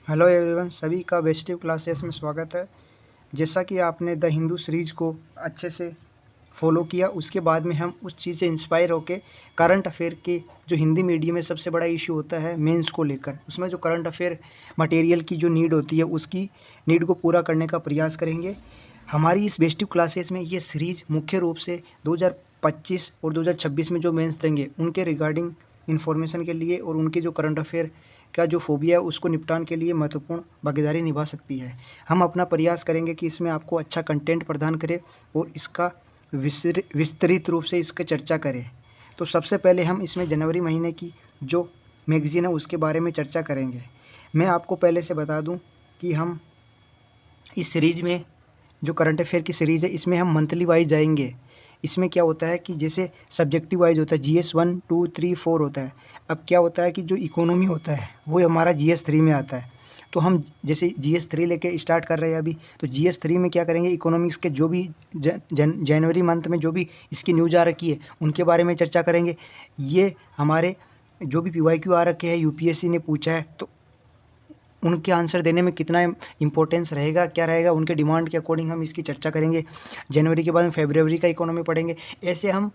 Hello everyone, सभी का बेस्टिव classes में स्वागत है। जैसा कि आपने द हिंदू सीरीज को अच्छे से फॉलो किया, उसके बाद में हम उस चीज़ से इंस्पायर होकर करंट अफेयर के जो हिंदी मीडियम में सबसे बड़ा इशू होता है मेंस को लेकर, उसमें जो करंट अफेयर मटेरियल की जो नीड होती है उसकी नीड को पूरा करने का प्रयास करेंगे। हमारी इस बेस्टिव क्लासेस में ये सीरीज मुख्य रूप से 2025 और 2026 में जो मेंस देंगे उनके रिगार्डिंग इन्फॉर्मेशन के लिए और उनके जो करंट अफेयर का जो फोबिया है उसको निपटान के लिए महत्वपूर्ण भागीदारी निभा सकती है। हम अपना प्रयास करेंगे कि इसमें आपको अच्छा कंटेंट प्रदान करें और इसका विस्तृत रूप से इसकी चर्चा करें। तो सबसे पहले हम इसमें जनवरी महीने की जो मैगज़ीन है उसके बारे में चर्चा करेंगे। मैं आपको पहले से बता दूं कि हम इस सीरीज़ में जो करंट अफेयर की सीरीज़ है इसमें हम मंथली वाइज जाएंगे। इसमें क्या होता है कि जैसे सब्जेक्टिव वाइज होता है, GS 1, 2, 3, 4 होता है। अब क्या होता है कि जो इकोनॉमी होता है वो हमारा GS 3 में आता है। तो हम जैसे GS 3 लेके स्टार्ट कर रहे हैं अभी, तो GS 3 में क्या करेंगे, इकोनॉमिक्स के जो भी जनवरी मंथ में जो भी इसकी न्यूज आ रखी है उनके बारे में चर्चा करेंगे। ये हमारे जो भी PYQ आ रखे हैं, UPSC ने पूछा है, तो उनके आंसर देने में कितना इंपॉर्टेंस रहेगा, क्या रहेगा, उनके डिमांड के अकॉर्डिंग हम इसकी चर्चा करेंगे। जनवरी के बाद में फरवरी का इकोनॉमी पढ़ेंगे। ऐसे हम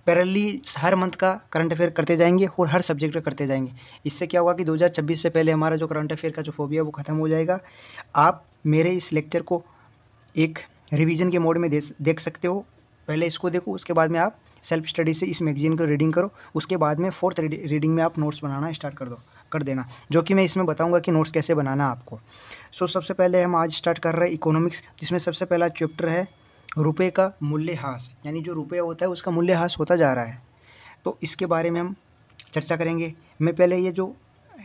पैरेलली हर मंथ का करंट अफेयर करते जाएंगे और हर सब्जेक्ट का करते जाएंगे। इससे क्या होगा कि 2026 से पहले हमारा जो करंट अफेयर का जो फोबिया वो खत्म हो जाएगा। आप मेरे इस लेक्चर को एक रिवीजन के मोड में देख सकते हो। पहले इसको देखो, उसके बाद में आप सेल्फ स्टडी से इस मैगजीन को रीडिंग करो। उसके बाद में फोर्थ रीडिंग में आप नोट्स बनाना स्टार्ट कर देना, जो कि मैं इसमें बताऊंगा कि नोट्स कैसे बनाना आपको। सबसे पहले हम आज स्टार्ट कर रहे हैं इकोनॉमिक्स, जिसमें सबसे पहला चैप्टर है रुपए का मूल्यह्रास, यानी जो रुपया होता है उसका मूल्यह्रास होता जा रहा है। तो इसके बारे में हम चर्चा करेंगे। मैं पहले ये जो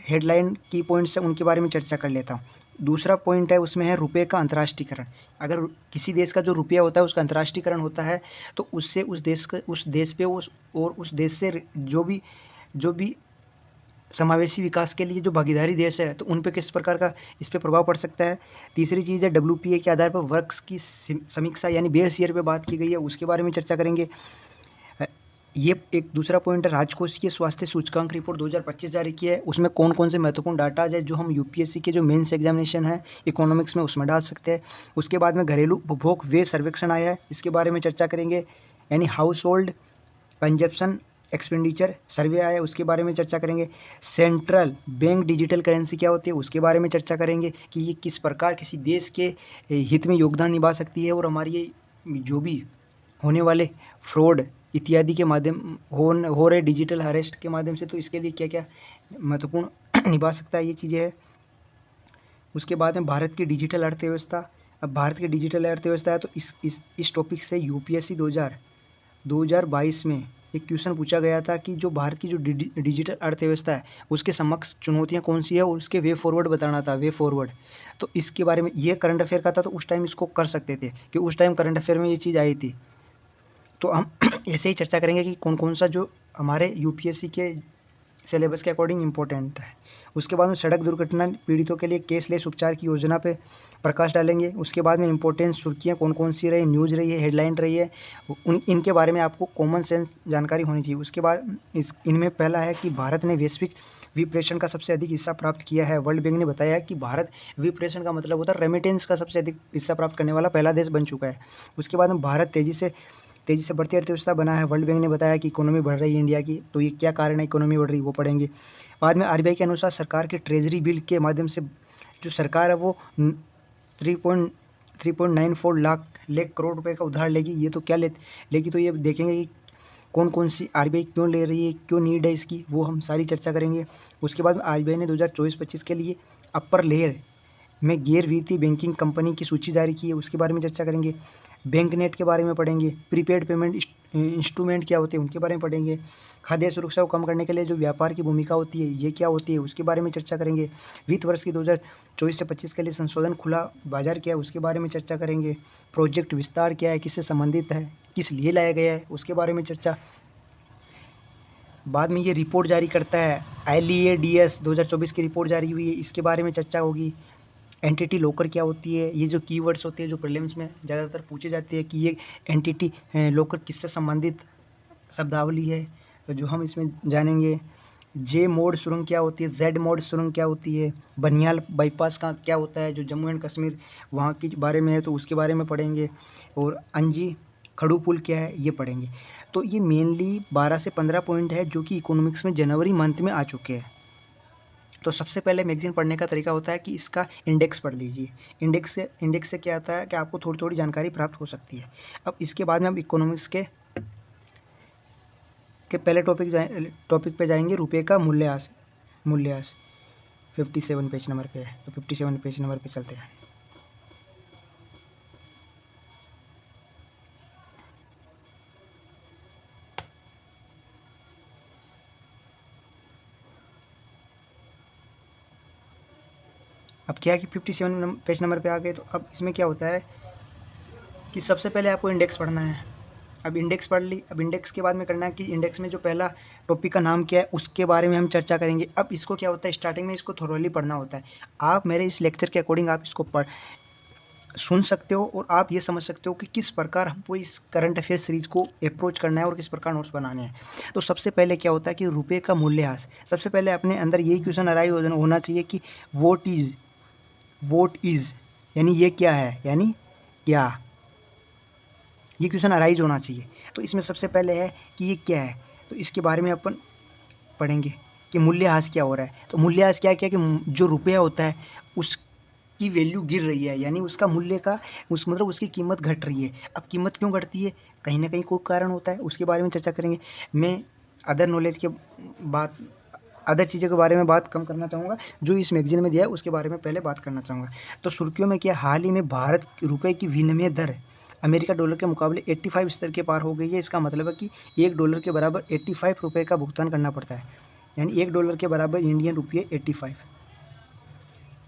हेडलाइन की पॉइंट्स हैं उनके बारे में चर्चा कर लेता हूँ। दूसरा पॉइंट है उसमें है रुपये का अंतर्राष्ट्रीयकरण। अगर किसी देश का जो रुपया होता है उसका अंतर्राष्ट्रीयकरण होता है तो उससे उस देश पे उस देश से जो भी समावेशी विकास के लिए जो भागीदारी देश है तो उन पे किस प्रकार का इस पे प्रभाव पड़ सकता है। तीसरी चीज़ है WPA के आधार पर वर्क्स की समीक्षा, यानी बेस ईयर पे बात की गई है, उसके बारे में चर्चा करेंगे। ये एक दूसरा पॉइंट है राजकोषीय स्वास्थ्य सूचकांक रिपोर्ट 2025 जारी की है। उसमें कौन कौन से महत्वपूर्ण डाटा है जो हम UPSC के जो मेंस एग्जामिनेशन है इकोनॉमिक्स में उसमें डाल सकते हैं। उसके बाद में घरेलू उपभोग व्यय सर्वेक्षण आया है, इसके बारे में चर्चा करेंगे। यानी हाउस होल्ड कंजप्शन एक्सपेंडिचर सर्वे आया है, उसके बारे में चर्चा करेंगे। सेंट्रल बैंक डिजिटल करेंसी क्या होती है उसके बारे में चर्चा करेंगे कि ये किस प्रकार किसी देश के हित में योगदान निभा सकती है और हमारी ये जो भी होने वाले फ्रॉड इत्यादि के माध्यम हो रहे डिजिटल अरेस्ट के माध्यम से, तो इसके लिए क्या क्या महत्वपूर्ण निभा सकता है, ये चीज़ें हैं। उसके बाद में भारत की डिजिटल अर्थव्यवस्था। अब भारत की डिजिटल अर्थव्यवस्था है तो इस टॉपिक से UPSC 2022 में एक क्वेश्चन पूछा गया था कि जो भारत की जो डिजिटल अर्थव्यवस्था है उसके समक्ष चुनौतियां कौन सी है और उसके वे फॉरवर्ड बताना था, वे फॉरवर्ड। तो इसके बारे में ये करंट अफेयर का था, तो उस टाइम इसको कर सकते थे कि उस टाइम करंट अफेयर में ये चीज़ आई थी। तो हम ऐसे ही चर्चा करेंगे कि कौन कौन सा जो हमारे UPSC के सिलेबस के अकॉर्डिंग इम्पोर्टेंट है। उसके बाद में सड़क दुर्घटना पीड़ितों के लिए केसलेस उपचार की योजना पे प्रकाश डालेंगे। उसके बाद में इम्पोर्टेंट सुर्खियाँ कौन कौन सी रही, न्यूज़ रही है, हेडलाइन रही है, इनके बारे में आपको कॉमन सेंस जानकारी होनी चाहिए। उसके बाद इनमें पहला है कि भारत ने वैश्विक विप्रेषण का सबसे अधिक हिस्सा प्राप्त किया है। वर्ल्ड बैंक ने बताया कि भारत विप्रेषण का मतलब होता है रेमिटेंस का सबसे अधिक हिस्सा प्राप्त करने वाला पहला देश बन चुका है। उसके बाद में भारत तेज़ी से बढ़ती अर्थव्यवस्था बना है। वर्ल्ड बैंक ने बताया कि इकोनॉमी बढ़ रही है इंडिया की, तो ये क्या कारण है इकोनॉमी बढ़ रही है वो पढ़ेंगे। बाद में RBI के अनुसार सरकार के ट्रेजरी बिल के माध्यम से जो सरकार है वो 3.94 लाख करोड़ रुपए का उधार लेगी। ये तो क्या लेगी, तो ये देखेंगे कि कौन कौन सी RBI क्यों ले रही है, क्यों नीड है इसकी, वो हम सारी चर्चा करेंगे। उसके बाद में RBI ने 2024-25 के लिए अपर लेयर में गैर वित्तीय बैंकिंग कंपनी की सूची जारी की है, उसके बारे में चर्चा करेंगे। बैंक नेट के बारे में पढ़ेंगे। प्रीपेड पेमेंट इंस्ट्रूमेंट क्या होते हैं उनके बारे में पढ़ेंगे। खाद्य सुरक्षा को कम करने के लिए जो व्यापार की भूमिका होती है ये क्या होती है उसके बारे में चर्चा करेंगे। वित्त वर्ष की 2024 से 25 के लिए संशोधन खुला बाजार क्या है उसके बारे में चर्चा करेंगे। प्रोजेक्ट विस्तार क्या है, किससे संबंधित है, किस लिए लाया गया है उसके बारे में चर्चा। बाद में ये रिपोर्ट जारी करता है, LEADS 2024 की रिपोर्ट जारी हुई है, इसके बारे में चर्चा होगी। एंटिटी लॉकर क्या होती है, ये जो कीवर्ड्स होते हैं जो प्रीलिम्स में ज़्यादातर पूछे जाते हैं कि ये एंटिटी लॉकर किससे संबंधित शब्दावली है, तो जो हम इसमें जानेंगे। जे मोड सुरंग क्या होती है, जेड मोड सुरंग क्या होती है, बनियाल बाईपास का क्या होता है जो जम्मू एंड कश्मीर वहाँ के बारे में है तो उसके बारे में पढ़ेंगे, और अंजी खड़ू पुल क्या है ये पढ़ेंगे। तो ये मेनली 12 से 15 पॉइंट है जो कि इकोनॉमिक्स में जनवरी मंथ में आ चुके हैं। तो सबसे पहले मैगजीन पढ़ने का तरीका होता है कि इसका इंडेक्स पढ़ लीजिए। इंडेक्स से क्या आता है कि आपको थोड़ी थोड़ी जानकारी प्राप्त हो सकती है। अब इसके बाद में हम इकोनॉमिक्स के पहले टॉपिक पे जाएंगे, रुपये का मूल्यह्रास 57 पेज नंबर पे है, तो 57 पेज नंबर पे चलते हैं। अब क्या है कि 57 पेज नंबर पे आ गए। तो अब इसमें क्या होता है कि सबसे पहले आपको इंडेक्स पढ़ना है। अब इंडेक्स पढ़ ली। अब इंडेक्स के बाद में करना है कि इंडेक्स में जो पहला टॉपिक का नाम क्या है उसके बारे में हम चर्चा करेंगे। अब इसको क्या होता है, स्टार्टिंग में इसको थोरोली पढ़ना होता है। आप मेरे इस लेक्चर के अकॉर्डिंग आप इसको सुन सकते हो और आप ये समझ सकते हो कि किस प्रकार हमको इस करंट अफेयर सीरीज को अप्रोच करना है और किस प्रकार नोट्स बनाने हैं। तो सबसे पहले क्या होता है कि रुपये का मूल्यह्रास। सबसे पहले अपने अंदर यही क्वेश्चन अराइव होना चाहिए कि वोट इज़ यानी ये क्या है, यानी क्या, ये क्वेश्चन अराइज होना चाहिए। तो इसमें सबसे पहले है कि ये क्या है, तो इसके बारे में अपन पढ़ेंगे कि मूल्यह्रास क्या हो रहा है। तो मूल्यह्रास क्या क्या कि जो रुपया होता है उसकी वैल्यू गिर रही है, यानी उसका मूल्य का मतलब उसकी कीमत घट रही है। अब कीमत क्यों घटती है, कहीं ना कहीं कोई कारण होता है, उसके बारे में चर्चा करेंगे। मैं अदर नॉलेज के बात अदर चीज़ों के बारे में बात कम करना चाहूँगा, जो इस मैगजीन में दिया है उसके बारे में पहले बात करना चाहूँगा। तो सुर्खियों में क्या, हाल ही में भारत रुपये की विनिमय दर अमेरिका डॉलर के मुकाबले 85 स्तर के पार हो गई है। इसका मतलब है कि $1 के बराबर 85 रुपये का भुगतान करना पड़ता है, यानी $1 के बराबर इंडियन रुपये 85।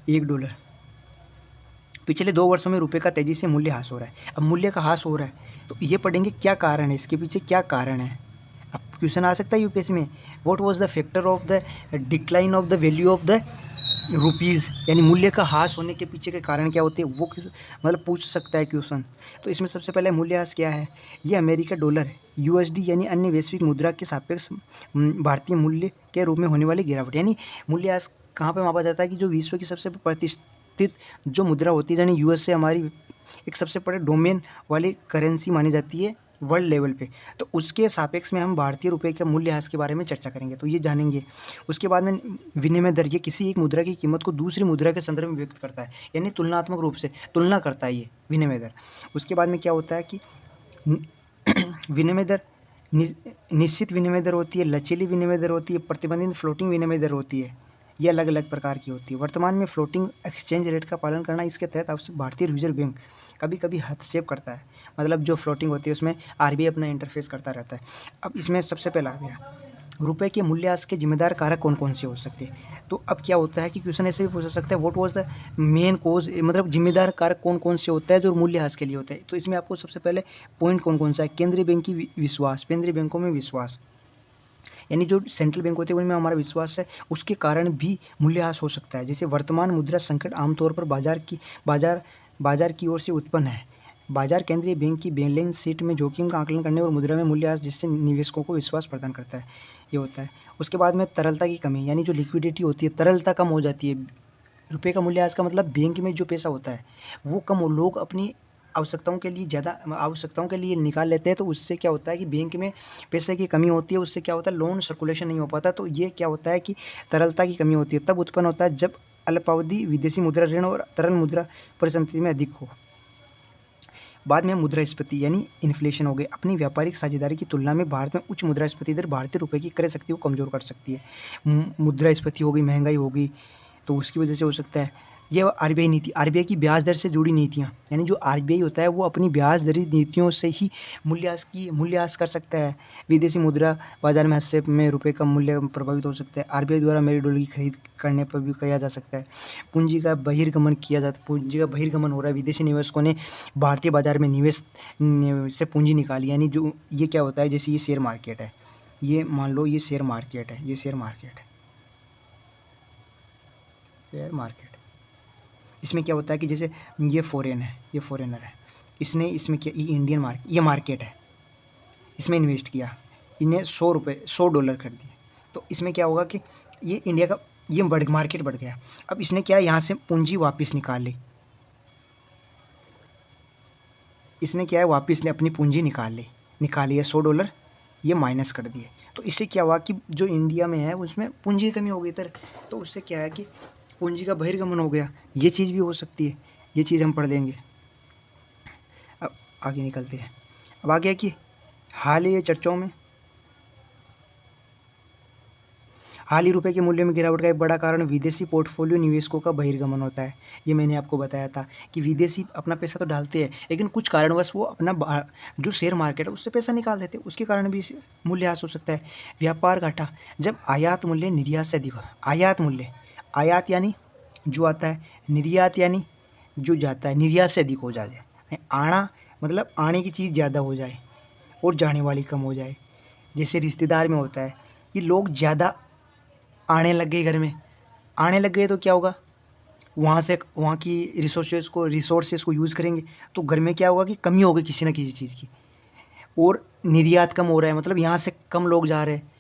$1 पिछले 2 वर्षों में रुपये का तेज़ी से मूल्य ह्रास हो रहा है। अब मूल्य का ह्रास हो रहा है तो ये पढ़ेंगे क्या कारण है, इसके पीछे क्या कारण है। अब क्वेश्चन आ सकता है यूपीएससी में, what was the factor of the decline of the value of the rupees, यानी मूल्य का ह्रास होने के पीछे के कारण क्या होते हैं, वो मतलब पूछ सकता है क्वेश्चन। तो इसमें सबसे पहले मूल्यह्रास क्या है, ये अमेरिका डॉलर यूएसडी यानी अन्य वैश्विक मुद्रा के सापेक्ष भारतीय मूल्य के रूप में होने वाली गिरावट। यानी मूल्यह्रास कहाँ पे मापा जाता है कि जो विश्व की सबसे प्रतिष्ठित जो मुद्रा होती है, यानी यूएस से हमारी एक सबसे बड़े डोमेन वाली करेंसी मानी जाती है वर्ल्ड लेवल पे, तो उसके सापेक्ष में हम भारतीय रुपये के मूल्यह्रास के बारे में चर्चा करेंगे, तो ये जानेंगे। उसके बाद में विनिमय दर, ये किसी एक मुद्रा की कीमत को दूसरी मुद्रा के संदर्भ में व्यक्त करता है, यानी तुलनात्मक रूप से तुलना करता है ये विनिमय दर। उसके बाद में क्या होता है कि विनिमय दर निश्चित विनिमय दर होती है, लचीली विनिमय दर होती है, प्रतिबंधित फ्लोटिंग विनिमय दर होती है। ये अलग अलग प्रकार की होती है। वर्तमान में फ्लोटिंग एक्सचेंज रेट का पालन करना, इसके तहत आवश्यक भारतीय रिजर्व बैंक कभी कभी हस्तक्षेप करता है, मतलब जो फ्लोटिंग होती है उसमें आरबीआई अपना इंटरफेस करता रहता है। अब इसमें सबसे पहला आ गया रुपये के मूल्यह्रास के जिम्मेदार कारक कौन कौन से हो सकते हैं। तो अब क्या होता है कि क्वेश्चन ऐसे भी पूछ सकता है, व्हाट वाज द मेन कोज, मतलब जिम्मेदार कारक कौन कौन से होता है जो मूल्यह्रास के लिए होता है। तो इसमें आपको सबसे पहले पॉइंट कौन कौन सा है, केंद्रीय बैंक की विश्वास, केंद्रीय बैंकों में विश्वास, यानी जो सेंट्रल बैंक होते हैं उनमें हमारा विश्वास है, उसके कारण भी मूल्यह्रास हो सकता है। जैसे वर्तमान मुद्रा संकट आमतौर पर बाजार की ओर से उत्पन्न है। बाजार केंद्रीय बैंक की बैलेंस शीट में जोखिम का आकलन करने और मुद्रा में मूल्यह्रास जिससे निवेशकों को विश्वास प्रदान करता है, ये होता है। उसके बाद में तरलता की कमी, यानी जो लिक्विडिटी होती है, तरलता कम हो जाती है। रुपये का मूल्यह्रास का मतलब बैंक में जो पैसा होता है वो कम हो, लोग अपनी आवश्यकताओं के लिए ज़्यादा आवश्यकताओं के लिए निकाल लेते हैं, तो उससे क्या होता है कि बैंक में पैसे की कमी होती है, उससे क्या होता है लोन सर्कुलेशन नहीं हो पाता। तो ये क्या होता है कि तरलता की कमी होती है, तब उत्पन्न होता है जब अल्पावधि विदेशी मुद्रा ऋण और तरल मुद्रा परिसंपत्ति में अधिक हो। बाद में मुद्रास्फीति यानी इन्फ्लेशन हो गई। अपनी व्यापारिक साझेदारी की तुलना में भारत में उच्च मुद्रास्फीति दर भारतीय रुपये की क्रय शक्ति को कमजोर कर सकती है। मुद्रास्फीति हो गई, महंगाई होगी, तो उसकी वजह से हो सकता है। ये आरबीआई नीति, आरबीआई की ब्याज दर से जुड़ी नीतियाँ, यानी जो आरबीआई होता है वो अपनी ब्याज दरी नीतियों से ही मूल्यह्रास कर सकता है। विदेशी मुद्रा बाजार में हस्तक्षेप में रुपये का मूल्य प्रभावित हो सकता है। आरबीआई द्वारा मेरी डॉलर की खरीद करने पर भी किया जा सकता है। पूंजी का बहिर्गमन हो रहा है, विदेशी निवेशकों ने भारतीय बाजार में निवेश से पूंजी निकाली, यानी जो ये क्या होता है, जैसे ये शेयर मार्केट है, ये मान लो ये शेयर मार्केट है, शेयर मार्केट। इसमें क्या होता है कि जैसे ये फॉरेनर है, इसने इसमें क्या, ये इंडियन मार्केट, ये मार्केट है, इसमें इन्वेस्ट किया, इन्हें $100 $100 खरीद दिए, तो इसमें क्या होगा कि ये इंडिया का ये मार्केट बढ़ गया। अब इसने क्या यहाँ से पूंजी वापस निकाल ली, इसने क्या है वापस ने अपनी पूंजी निकाली है $100 ये माइनस कर दिए। तो इससे क्या हुआ कि जो इंडिया में है उसमें पूंजी की कमी हो गई इधर, तो उससे क्या है कि पूंजी का बहिर्गमन हो गया। ये चीज़ भी हो सकती है, ये चीज़ हम पढ़ लेंगे। अब आगे निकलते हैं। अब आ गया कि हाल ही चर्चाओं में हाल ही रुपए के मूल्य में गिरावट का एक बड़ा कारण विदेशी पोर्टफोलियो निवेशकों का बहिर्गमन होता है। ये मैंने आपको बताया था कि विदेशी अपना पैसा तो डालते हैं, लेकिन कुछ कारणवश वो अपना जो शेयर मार्केट है उससे पैसा निकाल देते हैं, उसके कारण भी मूल्यह्रास हो सकता है। व्यापार घाटा, जब आयात मूल्य निर्यात से अधिक हो, आयात यानी जो आता है, निर्यात यानी जो जाता है, निर्यात से अधिक हो जाए। आना मतलब आने की चीज़ ज़्यादा हो जाए और जाने वाली कम हो जाए। जैसे रिश्तेदार में होता है कि लोग ज़्यादा आने लग गए, घर में आने लग गए तो क्या होगा, वहाँ की रिसोर्सेज को यूज़ करेंगे, तो घर में क्या होगा कि कमी होगी किसी ना किसी चीज़ की। और निर्यात कम हो रहा है, मतलब यहाँ से कम लोग जा रहे हैं,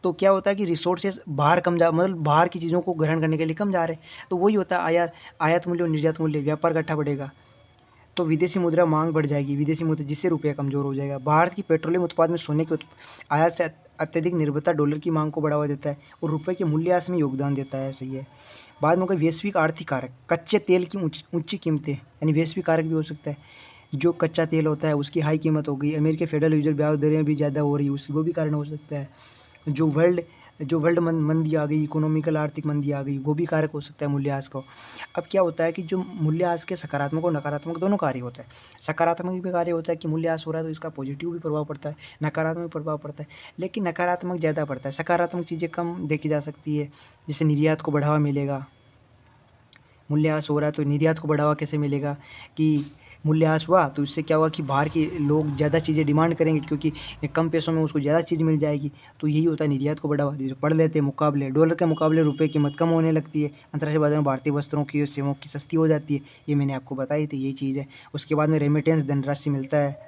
तो क्या होता है कि रिसोर्सेज बाहर कम जा मतलब बाहर की चीज़ों को ग्रहण करने के लिए कम जा रहे हैं। तो वही होता है आयात मूल्य और निर्यात मूल्य, व्यापार घाटा बढ़ेगा तो विदेशी मुद्रा मांग बढ़ जाएगी, विदेशी मुद्रा जिससे रुपया कमज़ोर हो जाएगा। भारत की पेट्रोलियम उत्पाद में सोने के आयात से अत्यधिक निर्भरता डॉलर की मांग को बढ़ावा देता है और रुपये के मूल्यह्रास में योगदान देता है। सही है। बाद में होगा वैश्विक आर्थिक कारक, कच्चे तेल की ऊंची कीमतें यानी वैश्विक कारक भी हो सकता है। जो कच्चा तेल होता है उसकी हाई कीमत हो गई, अमेरिकी फेडरल रिजर्व ब्याज दरें भी ज़्यादा हो रही है, वो भी कारण हो सकता है। जो वर्ल्ड मंदी आ गई, इकोनॉमिकल आर्थिक मंदी आ गई, वो भी कारक हो सकता है मूल्यह्रास को। अब क्या होता है कि जो मूल्यह्रास के सकारात्मक और नकारात्मक दोनों कार्य होता है। सकारात्मक भी कार्य होता है कि मूल्यह्रास हो रहा है तो इसका पॉजिटिव भी प्रभाव पड़ता है, नकारात्मक भी प्रभाव पड़ता है, लेकिन नकारात्मक ज़्यादा पड़ता है। सकारात्मक चीज़ें कम देखी जा सकती है, जैसे निर्यात को बढ़ावा मिलेगा। मूल्यह्रास हो रहा है तो निर्यात को बढ़ावा कैसे मिलेगा कि मूल्यह्रास हुआ तो इससे क्या हुआ कि बाहर के लोग ज़्यादा चीज़ें डिमांड करेंगे, क्योंकि कम पैसों में उसको ज़्यादा चीज़ मिल जाएगी। तो यही होता है निर्यात को बढ़ावा। जो पढ़ लेते हैं मुकाबले डॉलर के मुकाबले रुपए की कीमत कम होने लगती है, अंतर्राष्ट्रीय बाजार में भारतीय वस्त्रों की और सेवाओं की सस्ती हो जाती है। ये मैंने आपको बताई थी, यही चीज़ है। उसके बाद में रेमिटेंस धनराशि मिलता है,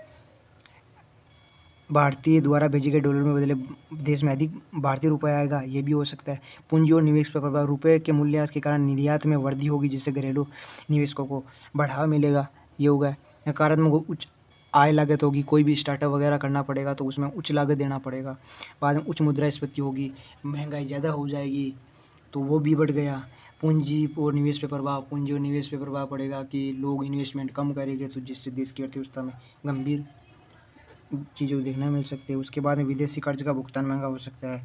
भारतीय द्वारा भेजे गए डॉलर में बदले देश में अधिक भारतीय रुपये आएगा, ये भी हो सकता है। पूंजी और निवेश पर प्रभाव, रुपये के मूल्यह्रास के कारण निर्यात में वृद्धि होगी जिससे घरेलू निवेशकों को बढ़ावा मिलेगा, ये होगा। नकारात्मक उच्च आय लागत होगी, कोई भी स्टार्टअप वगैरह करना पड़ेगा तो उसमें उच्च लागत देना पड़ेगा। बाद में उच्च मुद्रास्फीति होगी, महंगाई ज़्यादा हो जाएगी, तो वो भी बढ़ गया। पूंजी और निवेश पे प्रभाव पड़ेगा कि लोग इन्वेस्टमेंट कम करेंगे, तो जिससे देश की अर्थव्यवस्था में गंभीर चीज़ें को देखने मिल सकती है। उसके बाद में विदेशी कर्ज का भुगतान महंगा हो सकता है,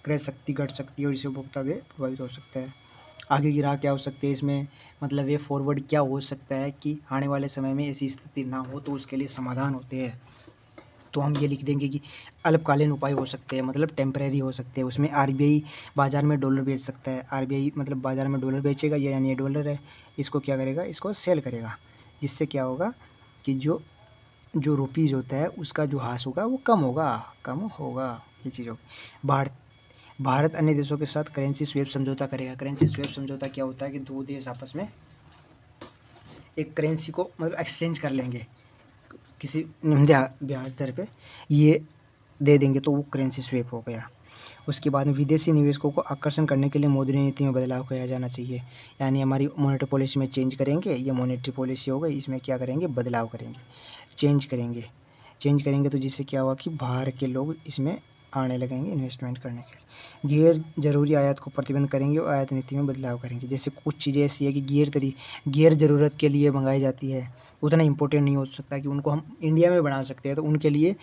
क्रय शक्ति घट सकती है और इससे उपभोक्ता भी प्रभावित हो सकता है। आगे की राह क्या हो सकती है इसमें, मतलब वे फॉरवर्ड क्या हो सकता है कि आने वाले समय में ऐसी स्थिति ना हो तो उसके लिए समाधान होते हैं। तो हम ये लिख देंगे कि अल्पकालीन उपाय हो सकते हैं, मतलब टेम्परेरी हो सकते हैं। उसमें आरबीआई बाजार में डॉलर बेच सकता है, आरबीआई मतलब बाजार में डॉलर बेचेगा, यानी ये डॉलर है, इसको क्या करेगा, इसको सेल करेगा, जिससे क्या होगा कि जो रुपीज़ होता है उसका जो ह्रास होगा वो कम होगा, ये चीज़ होगी। भारत अन्य देशों के साथ करेंसी स्वेप समझौता करेगा। करेंसी स्वेप समझौता क्या होता है कि दो देश आपस में एक करेंसी को मतलब एक्सचेंज कर लेंगे, किसी ब्याज दर पे ये दे देंगे, तो वो करेंसी स्वेप हो गया। उसके बाद में विदेशी निवेशकों को आकर्षण करने के लिए मौद्रिक नीति में बदलाव किया जाना चाहिए, यानी हमारी मॉनेटरी पॉलिसी में चेंज करेंगे। ये मॉनेटरी पॉलिसी हो गई, इसमें क्या करेंगे, बदलाव करेंगे, चेंज करेंगे तो जिससे क्या हुआ कि बाहर के लोग इसमें आने लगेंगे इन्वेस्टमेंट करने के लिए। गैर जरूरी आयात को प्रतिबंध करेंगे और आयात नीति में बदलाव करेंगे। जैसे कुछ चीज़ें ऐसी है कि गैर ज़रूरत के लिए मंगाई जाती है, उतना इम्पोर्टेंट नहीं हो सकता कि उनको हम इंडिया में बना सकते हैं, तो उनके लिए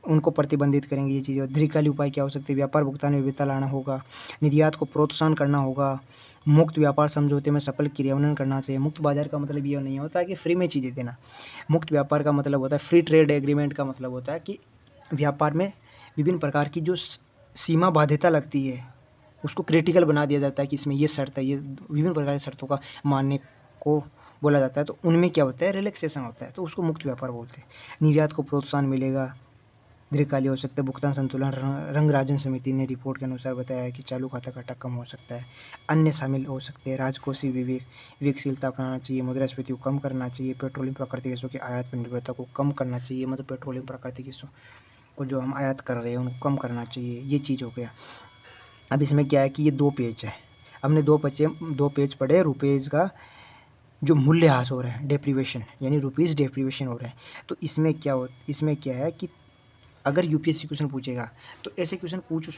उनको प्रतिबंधित करेंगे ये चीज़ें। दीर्घकालिक उपाय क्या हो सकते हैं, व्यापार भुगतान में विविधता लाना होगा, निर्यात को प्रोत्साहन करना होगा, मुक्त व्यापार समझौते में सफल क्रियान्वयन करना चाहिए। मुक्त बाजार का मतलब ये नहीं होता है कि फ्री में चीज़ें देना। मुक्त व्यापार का मतलब होता है, फ्री ट्रेड एग्रीमेंट का मतलब होता है कि व्यापार में विभिन्न प्रकार की जो सीमा बाध्यता लगती है उसको क्रिटिकल बना दिया जाता है कि इसमें ये शर्त है, ये विभिन्न प्रकार की शर्तों का मानने को बोला जाता है, तो उनमें क्या होता है, रिलैक्सेशन होता है, तो उसको मुक्त व्यापार बोलते हैं। निर्यात को प्रोत्साहन मिलेगा, दीर्घकालिक हो सकता है। भुगतान संतुलन, रंग राजन समिति ने रिपोर्ट के अनुसार बताया है कि चालू खाता घाटा कम हो सकता है। अन्य शामिल हो सकते हैं, राजकोषीय विवेकशीलता अपनाना चाहिए, मुद्रास्फीति को कम करना चाहिए, पेट्रोलियम प्राकृतिक गैसों की आयात पर निर्भरता को कम करना चाहिए, मतलब पेट्रोलियम प्राकृतिक गैसों को जो हम आयात कर रहे हैं उनको कम करना चाहिए, ये चीज़ हो गया। अब इसमें क्या है कि ये 2 पेज है, हमने 2 पेज पढ़े रुपीज़ का जो मूल्यह्रास हो रहा है, डेप्रिवेशन, यानी रुपीज़ डेप्रिवेशन हो रहा है। तो इसमें क्या है कि अगर यूपीएससी क्वेश्चन पूछेगा तो ऐसे क्वेश्चन पूछ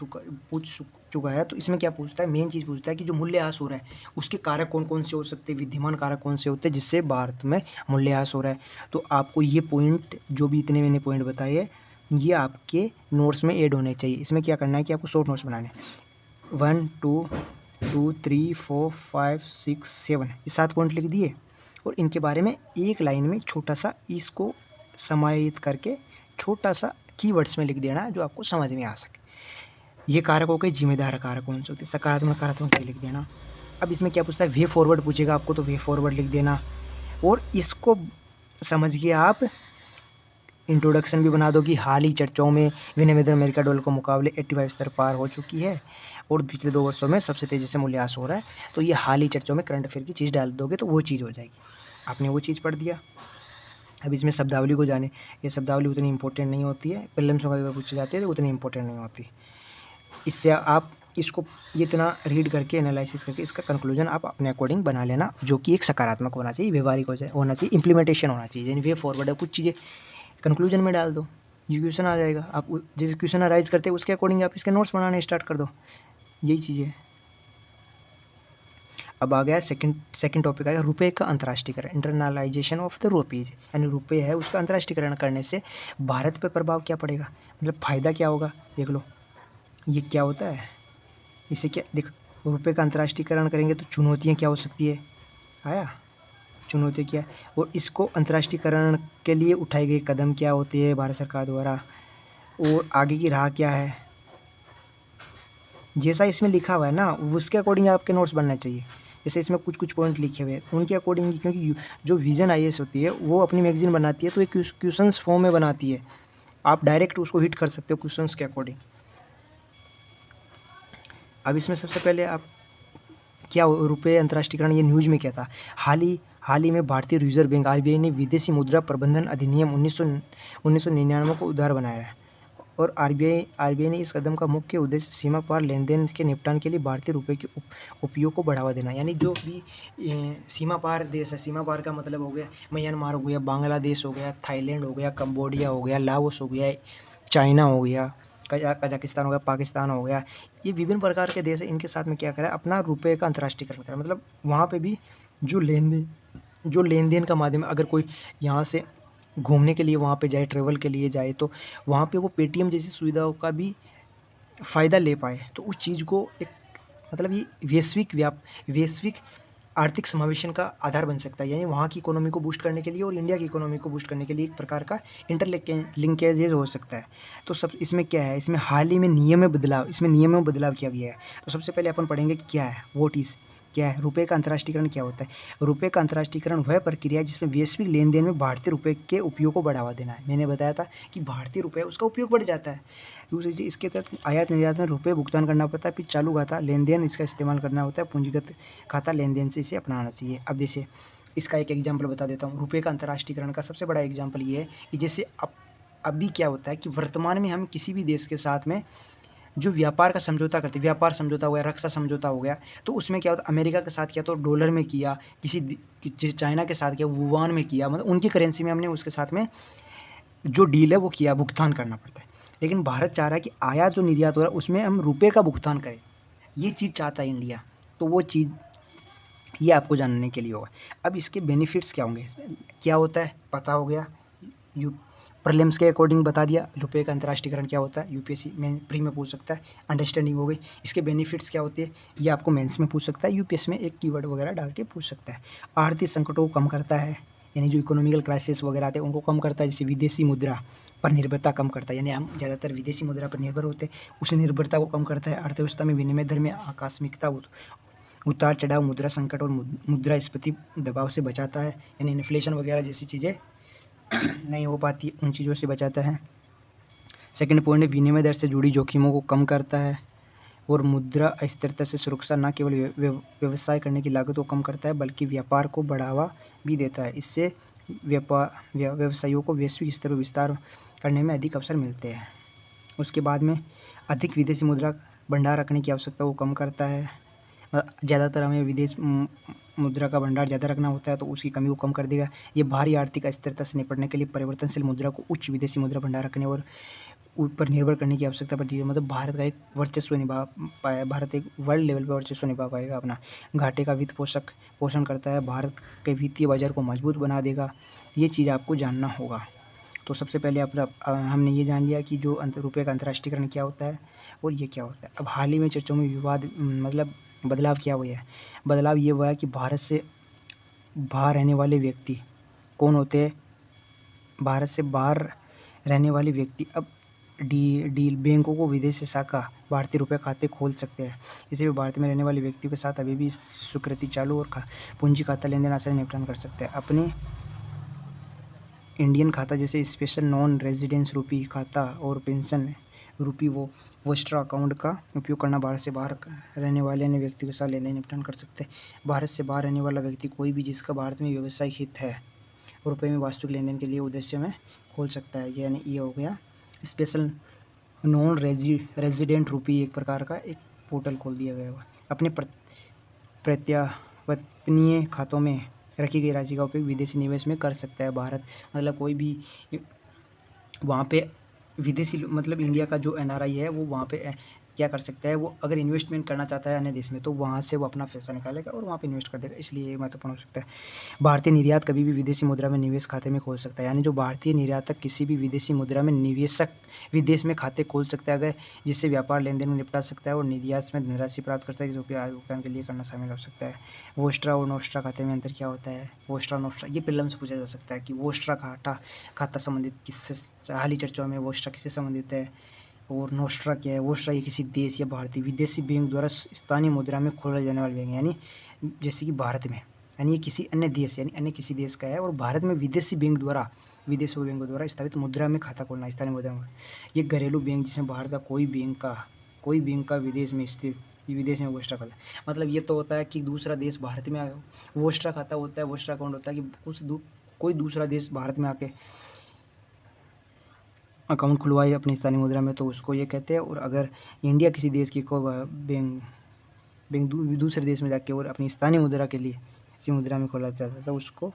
चुका है। तो इसमें क्या पूछता है, मेन चीज़ पूछता है कि जो मूल्यह्रास हो रहा है उसके कारक कौन कौन से हो सकते हैं, विद्यमान कारक कौन से होते हैं जिससे भारत में मूल्यह्रास हो रहा है। तो आपको ये पॉइंट, जो भी इतने मैंने पॉइंट बताए हैं, ये आपके नोट्स में ऐड होने चाहिए। इसमें क्या करना है कि आपको शॉर्ट नोट्स बनाने, 1 2 2 3 4 5 6 7 ये 7 पॉइंट लिख दिए, और इनके बारे में एक लाइन में छोटा सा इसको समाहित करके छोटा सा कीवर्ड्स में लिख देना जो आपको समझ में आ सके। ये कारकों के जिम्मेदार कारक कौन से होते हैं, सकारात्मक नकारात्मक ये लिख देना। अब इसमें क्या पूछता है, वे फॉरवर्ड पूछेगा आपको, तो वे फॉरवर्ड लिख देना, और इसको समझिए आप इंट्रोडक्शन भी बना दो कि हाल ही चर्चाओं में विनिमय दर अमेरिका डॉलर के मुकाबले 85 स्तर पार हो चुकी है और पिछले 2 वर्षों में सबसे तेज़ी से मूल्यह्रास हो रहा है। तो ये हाल ही चर्चाओं में करंट अफेयर की चीज़ डाल दोगे तो वो चीज़ हो जाएगी। आपने वो चीज़ पढ़ दिया। अब इसमें शब्दावली को जाने, ये शब्दावली उतनी इंपॉर्टेंट नहीं होती है, प्रीलिम्स में कभी पूछी जाती है तो उतनी इंपॉर्टेंट नहीं होती। इससे आप इसको ये इतना रीड करके एनालिसिस करके इसका कंक्लूजन आप अपने अकॉर्डिंग बना लेना, जो कि एक सकारात्मक होना चाहिए, व्यवहारिक होना चाहिए, इंप्लीमेंटेशन होना चाहिए, यानी वे फॉरवर्ड है, कुछ चीज़ें कंक्लूजन में डाल दो, ये क्वेश्चन आ जाएगा। आप जिस क्वेश्चन अराइज करते हैं उसके अकॉर्डिंग आप इसके नोट्स बनाने स्टार्ट कर दो, यही चीज़ है। अब आ गया सेकंड टॉपिक आएगा रुपए का अंतर्राष्ट्रीयकरण, इंटरनलाइजेशन ऑफ द रुपीज़, यानी रुपए है उसका अंतर्राष्ट्रीयकरण करने से भारत पे प्रभाव क्या पड़ेगा, मतलब फ़ायदा क्या होगा। देख लो ये क्या होता है, इससे क्या देख, रुपए का अंतर्राष्ट्रीयकरण करेंगे तो चुनौतियाँ क्या हो सकती है, आया चुनौती क्या है, और इसको अंतर्राष्ट्रीयकरण के लिए उठाए गए कदम क्या होते हैं भारत सरकार द्वारा, और आगे की राह क्या है, जैसा इसमें लिखा हुआ है ना उसके अकॉर्डिंग आपके नोट्स बनना चाहिए। जैसे इसमें कुछ पॉइंट लिखे हुए हैं उनके अकॉर्डिंग, क्योंकि जो विजन आईएएस होती है वो अपनी मैगजीन बनाती है तो एक क्वेश्चंस फॉर्म में बनाती है, आप डायरेक्ट उसको हिट कर सकते हो क्वेश्चंस के अकॉर्डिंग। अब इसमें सबसे पहले आप क्या रुपये अंतर्राष्ट्रीयकरण, ये न्यूज़ में क्या था, हाल ही में भारतीय रिजर्व बैंक आरबीआई ने विदेशी मुद्रा प्रबंधन अधिनियम 1999 को उदार बनाया है, और आरबीआई ने इस कदम का मुख्य उद्देश्य सीमा पार लेन देन के निपटान के लिए भारतीय रुपये के उपयोग को बढ़ावा देना, यानी जो भी सीमा पार देश है, सीमा पार का मतलब हो गया म्यांमार हो गया, बांग्लादेश हो गया, थाईलैंड हो गया, कम्बोडिया हो गया, लाओस हो गया, चाइना हो गया, कजाकिस्तान हो गया, पाकिस्तान हो गया, ये विभिन्न प्रकार के देश है, इनके साथ में क्या करा, अपना रुपये का अंतर्राष्ट्रीयकरण करा, मतलब वहाँ पे भी जो लेन देन का माध्यम, अगर कोई यहाँ से घूमने के लिए वहाँ पे जाए, ट्रेवल के लिए जाए, तो वहाँ पे वो पेटीएम जैसी सुविधाओं का भी फ़ायदा ले पाए, तो उस चीज़ को एक मतलब ये वैश्विक आर्थिक समावेशन का आधार बन सकता है, यानी वहाँ की इकोनॉमी को बूस्ट करने के लिए और इंडिया की इकोनॉमी को बूस्ट करने के लिए एक प्रकार का लिंकेजेज हो सकता है। तो सब इसमें क्या है, इसमें हाल ही में नियम में बदलाव किया गया है। तो सबसे पहले अपन पढ़ेंगे क्या है, क्या है रुपये का अंतर्राष्ट्रीयकरण क्या होता है। रुपये का अंतर्राष्ट्रीयकरण वह प्रक्रिया है जिसमें वैश्विक लेन देन में भारतीय रुपये के उपयोग को बढ़ावा देना है। मैंने बताया था कि भारतीय रुपये उसका उपयोग बढ़ जाता है। दूसरी चीज़, इसके तहत आयात निर्यात में रुपये भुगतान करना पड़ता है, फिर चालू खाता लेन देन इसका इस्तेमाल करना होता है, पूंजीगत खाता लेन देन से इसे अपनाना चाहिए। अब जैसे इसका एक एग्जाम्पल बता देता हूँ, रुपये का अंतर्राष्ट्रीयकरण का सबसे बड़ा एग्जाम्पल ये है कि जैसे अभी क्या होता है कि वर्तमान में हम किसी भी देश के साथ में जो व्यापार का समझौता करते हैं, व्यापार समझौता हो गया, रक्षा समझौता हो गया, तो उसमें क्या होता है, अमेरिका के साथ किया तो डॉलर में किया, जैसे चाइना के साथ किया युआन में किया, मतलब उनकी करेंसी में हमने उसके साथ में जो डील है वो किया, भुगतान करना पड़ता है। लेकिन भारत चाह रहा है कि आयात जो निर्यात हो रहा है उसमें हम रुपये का भुगतान करें, ये चीज़ चाहता है इंडिया, तो वो चीज़ ये आपको जानने के लिए होगा। अब इसके बेनिफिट्स क्या होंगे, क्या होता है पता हो गया, प्रीलिम्स के अकॉर्डिंग बता दिया, रुपये का अंतर्राष्ट्रीयकरण क्या होता है, यूपीएससी में प्री में पूछ सकता है, अंडरस्टैंडिंग हो गई। इसके बेनिफिट्स क्या होते हैं ये आपको मेंस में पूछ सकता है, यूपीएससी में एक कीवर्ड वगैरह डाल के पूछ सकता है। आर्थिक संकटों को कम करता है, यानी जो इकोनॉमिकल क्राइसिस वगैरह आते हैं उनको कम करता है, जैसे विदेशी मुद्रा पर निर्भरता कम करता है, यानी हम ज़्यादातर विदेशी मुद्रा पर निर्भर होते हैं, उस निर्भरता को कम करता है। अर्थव्यवस्था में विनिमय दर में आकस्मिकता, उतार चढ़ाव, मुद्रा संकट और मुद्रास्फीति दबाव से बचाता है, यानी इन्फ्लेशन वगैरह जैसी चीज़ें नहीं हो पाती, उन चीज़ों से बचाता है। सेकंड पॉइंट है विनिमय दर से जुड़ी जोखिमों को कम करता है, और मुद्रा अस्थिरता से सुरक्षा न केवल व्यवसाय करने की लागत को कम करता है बल्कि व्यापार को बढ़ावा भी देता है। इससे व्यवसायियों को वैश्विक स्तर पर विस्तार करने में अधिक अवसर मिलते हैं। उसके बाद में अधिक विदेशी मुद्रा भंडार रखने की आवश्यकता को कम करता है। ज़्यादातर हमें विदेश मुद्रा का भंडार ज़्यादा रखना होता है तो उसकी कमी को कम कर देगा। ये भारी आर्थिक अस्थिरता से निपटने के लिए परिवर्तनशील मुद्रा को उच्च विदेशी मुद्रा भंडार रखने और ऊपर निर्भर करने की आवश्यकता पड़ती है। मतलब भारत का एक वर्चस्व निभा पाया, भारत एक वर्ल्ड लेवल पर वर्चस्व निभा पाएगा अपना। घाटे का वित्त पोषण करता है, भारत के वित्तीय बाजार को मजबूत बना देगा। ये चीज़ आपको जानना होगा। तो सबसे पहले हमने ये जान लिया कि जो रुपये का अंतर्राष्ट्रीयकरण क्या होता है और ये क्या होता है। अब हाल ही में चर्चाओं में विवाद मतलब बदलाव क्या हुआ है। बदलाव ये हुआ है कि भारत से बाहर रहने वाले व्यक्ति कौन होते हैं। भारत से बाहर रहने वाले व्यक्ति अब डील बैंकों को विदेशी शाखा भारतीय रुपये खाते खोल सकते हैं। इसे भी भारत में रहने वाले व्यक्तियों के साथ अभी भी स्वीकृति चालू और पूंजी खाता लेन देन आसानी निपटान कर सकते हैं। अपने इंडियन खाता जैसे स्पेशल नॉन रेजिडेंस रुपी खाता और पेंशन रुपी वोस्ट्रा अकाउंट का उपयोग करना भारत से बाहर रहने वाले अन्य व्यक्तियों के साथ लेन देन निपटान कर सकते हैं। भारत से बाहर रहने वाला व्यक्ति कोई भी जिसका भारत में व्यवसायिक हित है रुपये में वास्तविक लेन देन के लिए उद्देश्य में खोल सकता है। यानी ये हो गया स्पेशल नॉन रेजिडेंट रुपी एक प्रकार का एक पोर्टल खोल दिया गया है। अपने प्रत्यावर्तनीय खातों में रखी गई राशि का उपयोग विदेशी निवेश में कर सकता है भारत। मतलब कोई भी वहाँ पे विदेशी मतलब इंडिया का जो NRI है वो वहाँ पे क्या कर सकता है, वो अगर इन्वेस्टमेंट करना चाहता है अन्य देश में तो वहाँ से वो अपना पैसा निकालेगा और वहाँ पे इन्वेस्ट कर देगा। इसलिए ये महत्वपूर्ण हो सकता है। भारतीय निर्यात कभी भी विदेशी मुद्रा में निवेश खाते में खोल सकता है। यानी जो भारतीय निर्यातक किसी भी विदेशी मुद्रा में निवेशक विदेश में खाते खोल सकता है अगर, जिससे व्यापार लेन देन में निपटा सकता है और निर्यात में धनराशि प्राप्त कर सकता है, रुपये आय भुगतान के लिए करना शामिल हो सकता है। वोस्ट्रा और नोस्ट्रा खाते में अंतर क्या होता है। वोस्ट्रा नोस्ट्रा ये फिल्म से पूछा जा सकता है कि वोस्ट्रा खाता संबंधित किससे, हाल ही चर्चाओं में वोस्ट्रा किससे संबंधित है और नोस्ट्रा क्या है। वोस्ट्रा ये किसी देश या भारतीय विदेशी बैंक द्वारा स्थानीय मुद्रा में खोला जाने वाला बैंक, यानी जैसे कि भारत में, यानी ये किसी अन्य देश यानी अन्य किसी देश का है और भारत में विदेशी बैंकों द्वारा स्थापित मुद्रा में खाता खोलना स्थानीय मुद्रा में। ये घरेलू बैंक जिसमें भारत का कोई बैंक का विदेश में स्थित विदेश में वोस्ट्रा खाता, मतलब ये तो होता है कि दूसरा देश भारत में वोस्ट्रा खाता होता है, वोस्ट्रा अकाउंट होता है कि कोई दूसरा देश भारत में आके अकाउंट खुलवाए अपनी स्थानीय मुद्रा में तो उसको ये कहते हैं। और अगर इंडिया किसी देश की को बैंक दूसरे देश में जाके और अपनी स्थानीय मुद्रा के लिए इसी मुद्रा में खोला जाता है तो उसको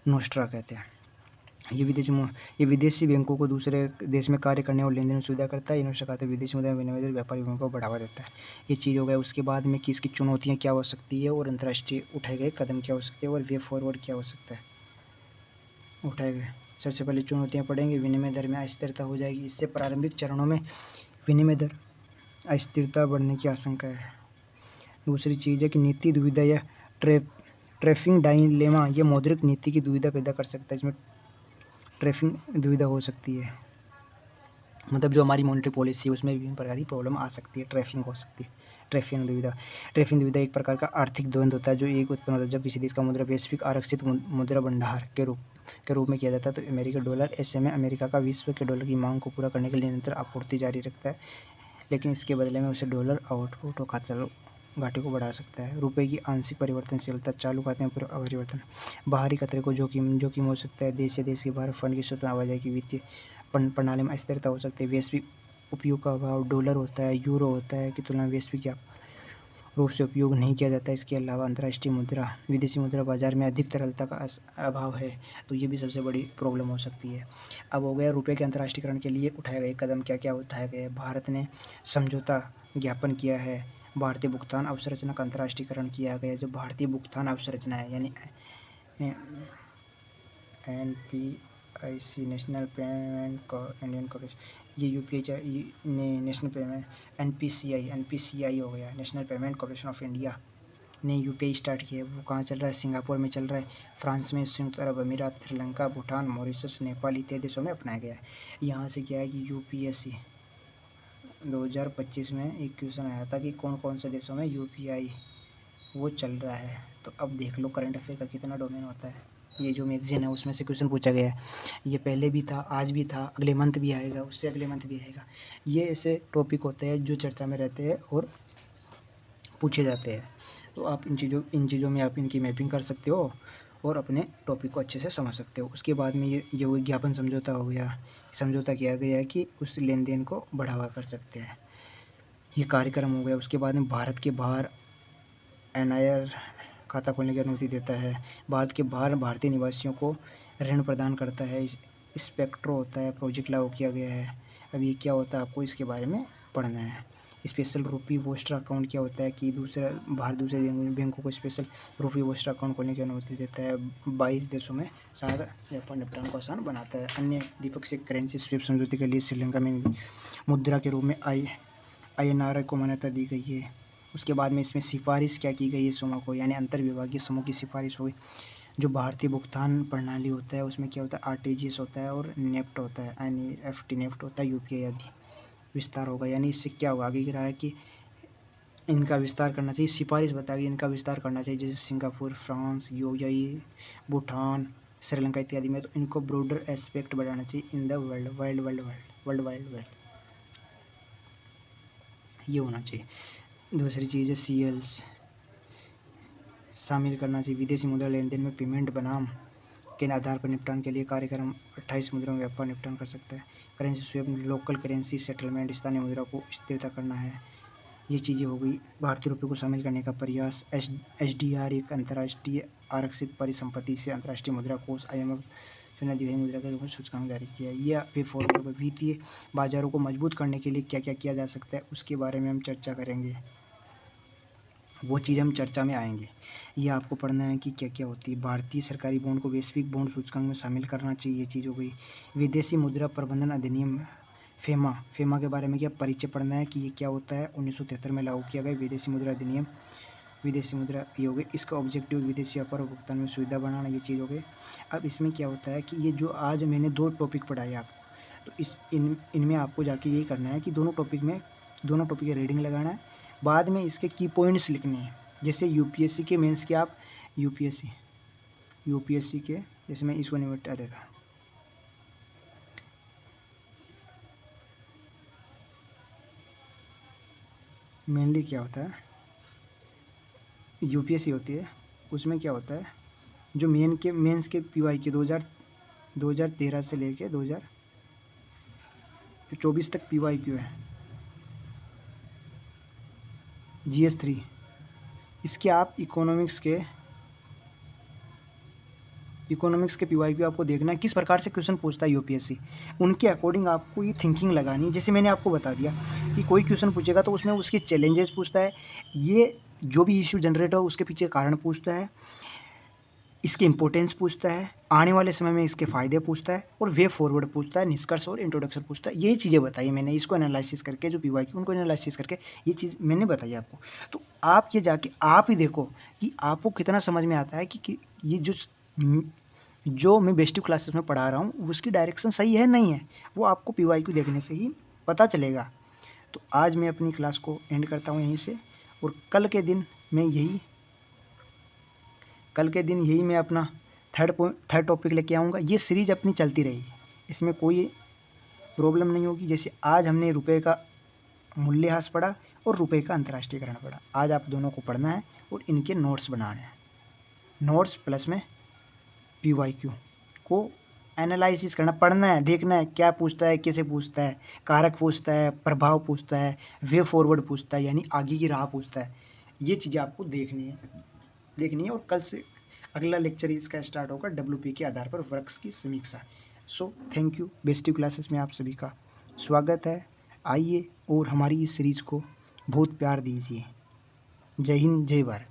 नोस्ट्रा कहते हैं। ये विदेशी बैंकों को दूसरे देश में कार्य करने और लेन देन में सुविधा करता है। नोस्ट्रा खाता विदेशी मुद्रा विनिमय व्यापारी बैंकों को बढ़ावा देता है। ये चीज़ हो गया। उसके बाद में कि इसकी चुनौतियाँ क्या हो सकती है और अंतर्राष्ट्रीय उठाए गए कदम क्या हो सकते हैं और वे फॉरवर्ड क्या हो सकता है उठाए गए। सबसे पहले चुनौतियाँ पड़ेंगी। विनिमय दर में अस्थिरता हो जाएगी। इससे प्रारंभिक चरणों में विनिमय दर अस्थिरता बढ़ने की आशंका है। दूसरी चीज़ है कि नीति दुविधा या ट्रैफिंग डायलेमा, ये मौद्रिक नीति की दुविधा पैदा कर सकता है। इसमें ट्रैफिंग दुविधा हो सकती है, मतलब जो हमारी मॉनेटरी पॉलिसी है उसमें विभिन्न प्रकार की प्रॉब्लम आ सकती है, ट्रैफिंग हो सकती है। ट्रैफिंग दुविधा एक प्रकार का आर्थिक द्वंद्व होता है जो एक उत्पन्न होता है जब किसी देश का मुद्रा वैश्विक आरक्षित मुद्रा भंडार के रूप में किया जाता है। तो अमेरिकी डॉलर, ऐसे में अमेरिका का विश्व के डॉलर की मांग को पूरा करने के लिए निरंतर आपूर्ति जारी रखता है, लेकिन इसके बदले में उसे डॉलर आउटपुट और खाता घाटे को बढ़ा सकता है। रुपए की आंशिक परिवर्तनशीलता, चालू खाते में परिवर्तन, बाहरी खतरे को जोखिम हो सकता है। देश से देश के बाहर फंड की स्वतंत्र आवाजाही की वित्तीय प्रणाली में अस्थिरता हो सकती है। वैश्विक उपयोग का अभाव, डॉलर होता है, यूरो होता है की तुलना में वैश्विक रूप से उपयोग नहीं किया जाता है। इसके अलावा अंतर्राष्ट्रीय मुद्रा विदेशी मुद्रा बाजार में अधिक तरलता का अभाव है, तो ये भी सबसे बड़ी प्रॉब्लम हो सकती है। अब हो गया रुपये के अंतर्राष्ट्रीयकरण के लिए उठाए गए कदम क्या क्या उठाए गए। भारत ने समझौता ज्ञापन किया है। भारतीय भुगतान अवसंरचना का अंतर्राष्ट्रीयकरण किया गया। जो भारतीय भुगतान अवसंरचना है यानी NPIC, national payment Indian corporation, ये UPI ने नेशनल पेमेंट NPCI हो गया, national payment corporation of India ने UPI स्टार्ट किया है। वो कहाँ चल रहा है, सिंगापुर में चल रहा है, फ्रांस में, संयुक्त अरब अमीरात, श्रीलंका, भूटान, मॉरिशस, नेपाल इत्यादि देशों में अपनाया गया है। यहाँ से क्या है कि UPSC 2025 में एक क्वेश्चन आया था कि कौन कौन से देशों में UPI वो चल रहा है। तो अब देख लो करंट अफेयर का कितना डोमेन होता है। ये जो मैगजीन है उसमें से क्वेश्चन पूछा गया है। ये पहले भी था, आज भी था, अगले मंथ भी आएगा, उससे अगले मंथ भी आएगा। ये ऐसे टॉपिक होते हैं जो चर्चा में रहते हैं और पूछे जाते हैं। तो आप इन चीज़ों में आप इनकी मैपिंग कर सकते हो और अपने टॉपिक को अच्छे से समझ सकते हो। उसके बाद में ये विज्ञापन समझौता हो गया। समझौता किया गया है कि उस लेन देन को बढ़ावा कर सकते हैं। ये कार्यक्रम हो गया। उसके बाद में भारत के बाहर NIR खाता खोलने की अनुमति देता है। भारत के बाहर भारतीय निवासियों को ऋण प्रदान करता है। स्पेक्ट्रो होता है, प्रोजेक्ट लागू किया गया है। अब ये क्या होता है आपको इसके बारे में पढ़ना है। स्पेशल रुपी वोस्टर अकाउंट क्या होता है कि दूसरे बैंकों को स्पेशल रुपी वोस्टर अकाउंट खोलने की अनुमति देता है। 22 देशों में शायद व्यापार निपटान को आसान बनाता है। अन्य द्विपक्षीय करेंसी स्विप समझौते के लिए श्रीलंका में मुद्रा के रूप में INR को मान्यता दी गई है। उसके बाद में इसमें सिफारिश क्या की गई है समूह को, यानी अंतर विभागीय समूह की सिफारिश हुई। जो भारतीय भुगतान प्रणाली होता है उसमें क्या होता है, RTGS होता है और नेफ्ट होता है, NEFT नेफ्ट होता है, UPI आदि विस्तार होगा। यानी इससे क्या होगा, आगे गिरा है कि इनका विस्तार करना चाहिए। सिफारिश बताई इनका विस्तार करना चाहिए, जैसे Singapore, France, UAE, Bhutan, Sri Lanka इत्यादि में। तो इनको ब्रॉडर एस्पेक्ट बढ़ाना चाहिए इन द वर्ल्ड ये होना चाहिए। दूसरी चीज़ है CLs शामिल करना चाहिए। विदेशी मुद्रा लेन देन में पेमेंट बनाम के आधार पर निपटान के लिए कार्यक्रम 28 मुद्रा में व्यापार निपटान कर सकता है। Currency swap, local currency settlement, स्थानीय मुद्रा को स्थिरता करना है। ये चीज़ें हो गई। भारतीय रुपये को शामिल करने का प्रयास। HDR एक अंतर्राष्ट्रीय आरक्षित परिसंपत्ति से अंतर्राष्ट्रीय मुद्रा कोष IMF दिवसीय मुद्रा के रूप में सूचकांक जारी किया। यह वे फॉरवर्ड वित्तीय बाजारों को मजबूत करने के लिए क्या क्या किया जा सकता है उसके बारे में हम चर्चा करेंगे। वो चीज़ हम चर्चा में आएंगे। ये आपको पढ़ना है कि क्या क्या होती है। भारतीय सरकारी बॉन्ड को वैश्विक बॉन्ड सूचकांक में शामिल करना चाहिए। ये चीज़ हो गई। विदेशी मुद्रा प्रबंधन अधिनियम फेमा के बारे में क्या परिचय पढ़ना है कि ये क्या होता है। 1973 में लागू किया गया विदेशी मुद्रा अधिनियम। विदेशी मुद्रा ये हो गई। इसका ऑब्जेक्टिव विदेशी व्यापार और भुगतान में सुविधा बनाना, ये चीज़ हो गई। अब इसमें क्या होता है कि ये जो आज मैंने 2 टॉपिक पढ़ाए आपको, तो इनमें आपको जाके यही करना है कि दोनों टॉपिक की रीडिंग लगाना है। बाद में इसके की पॉइंट्स लिखने हैं। जैसे UPSC के मेंस के आप यूपीएससी के, जैसे मैं इसको नहीं बता देता। मेनली क्या होता है, UPSC होती है, उसमें क्या होता है जो मेंस के PY के 2013 से लेके 2024 तक PYQ है, GS3। इसके आप इकोनॉमिक्स के PYQ आपको देखना है किस प्रकार से क्वेश्चन पूछता है UPSC। उनके अकॉर्डिंग आपको ये थिंकिंग लगानी है। जैसे मैंने आपको बता दिया कि कोई क्वेश्चन पूछेगा तो उसमें उसके चैलेंजेस पूछता है, ये जो भी इश्यू जनरेट हो उसके पीछे कारण पूछता है, इसके इंपॉर्टेंस पूछता है, आने वाले समय में इसके फ़ायदे पूछता है, और वे फॉरवर्ड पूछता है, निष्कर्ष और इंट्रोडक्शन पूछता है। यही चीज़ें बताई मैंने, इसको एनालिसिस करके जो PYQ उनको एनालिसिस करके ये चीज़ मैंने बताई आपको। तो आप ये जाके आप ही देखो कि आपको कितना समझ में आता है कि ये जो मैं बेस्टिव क्लासेस में पढ़ा रहा हूँ उसकी डायरेक्शन सही है नहीं है, वो आपको PYQ देखने से ही पता चलेगा। तो आज मैं अपनी क्लास को एंड करता हूँ यहीं से, और कल के दिन मैं अपना थर्ड टॉपिक लेके आऊँगा। ये सीरीज अपनी चलती रहेगी, इसमें कोई प्रॉब्लम नहीं होगी। जैसे आज हमने रुपए का मूल्यह्रास पढ़ा और रुपए का अंतर्राष्ट्रीयकरण पढ़ा, आज आप दोनों को पढ़ना है और इनके नोट्स बनाने हैं। नोट्स प्लस में PYQ को एनालिसिस करना, पढ़ना है, देखना है क्या पूछता है, कैसे पूछता है, कारक पूछता है, प्रभाव पूछता है, वे फॉरवर्ड पूछता है, यानी आगे की राह पूछता है। ये चीज़ें आपको देखनी है। और कल से अगला लेक्चर इसका स्टार्ट होगा WP के आधार पर वर्क्स की समीक्षा। So thank you. बेस्टिव क्लासेस में आप सभी का स्वागत है। आइए और हमारी इस सीरीज़ को बहुत प्यार दीजिए। जय हिंद, जय भारत।